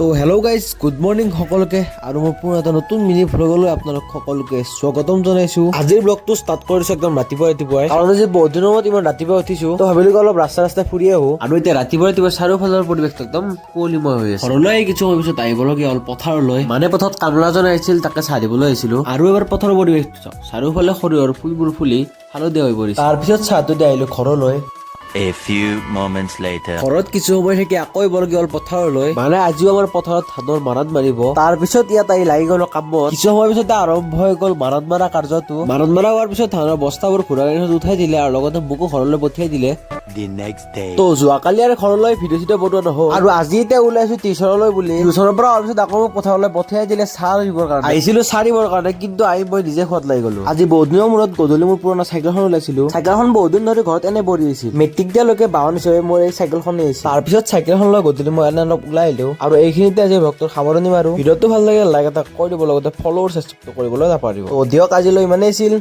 তো hello' guys good morning সকলোকে আৰু মই পুনৰ এটা নতুন মিনি ভ্লগলৈ আপোনালোক সকলোকে স্বাগতম জনাইছো। আজিৰ ব্লগটো ষ্টাৰ্ট কৰিছো একদম ৰাতিপুৱাই কাৰণ আজি বহুত দিনৰ মূৰত ইমান ৰাতিপুৱা উঠিছো, তো ভাবিলো অলপ ৰাস্তা ফুৰি আহো। আৰু এতিয়া ৰাতিপুৱা চাৰিওফালৰ পৰিৱেশটো একদম কুঁৱলীময় হৈ আছে। ঘৰলৈ কিছু সময় পিছত আহিবলগীয়া হ'ল পথাৰলৈ, মানে পথাৰত কামলাজন আহিছিল, তাকে চাহ দিবলৈ আহিছিলো। আৰু এবাৰ পথাৰৰ পৰিৱেশটো চাওক, চাৰিওফালে সৰিয়হৰ ফুলবোৰ ফুলি হালধীয়া হৈ পৰিছে। তাৰ পিছত চাহটো দি আহিলো ঘৰলৈ। A few moments later. ঘৰত কিছু সময় থাকি আকৌ আহিবলগীয়া হ'ল পথাৰলৈ, মানে আজিও আমাৰ পথাৰত ধানৰ মাৰাত মাৰিব। তাৰ পিছত ইয়াত আহি লাগি গ'ল কামত। কিছু সময় পিছতে আৰম্ভ হৈ গ'ল মাৰাত মাৰা কাৰ্যটো। মাৰাত মাৰা হোৱাৰ পিছত ধানৰ বস্তাবোৰ ঘূৰাই উঠাই দিলে আৰু লগতে মোকো ঘৰলৈ পঠিয়াই দিলে। The next day. তো যোৱাকালি আৰু ঘৰলৈ ভিডিঅ' বনোৱা নহ'ল, আৰু আজি এতিয়া ওলাইছো টিউচনলৈ বুলি। টিউচনৰ পৰা অহাৰ পিছত আকৌ মোক পথাৰলৈ পঠিয়াই দিলে চাহ দিবৰ কাৰণে। আহিছিলো চাহ দিবৰ কাৰণে, কিন্তু আহি মই নিজে সোৱাদ লাগি গলো। আজি বহুত দিনৰ মূৰত গধূলি মোৰ পুৰণা চাইকেলখন ওলাইছিলো। চাইকেলখন বহুত দিন ধৰি ঘৰত এনে পৰি আছিল। মেট্ৰিক দিয়ালৈকে বাহন হিচাপে মোৰ এই চাইকেলখনে আছিল। তাৰ পিছত চাইকেলখন লৈ গধূলি মই এনে অলপ ওলাই আহিলো, আৰু এইখিনিতে আজি ভ্লগটোৰ সামৰণি মাৰো। ভিডিঅ'টো ভাল লাগে লাইক এটা কৰি দিব, লগতে ফলোৱাৰ কৰিবলৈ নাপাহৰিব। দিয়ক আজিলৈ ইমানেই আছিল।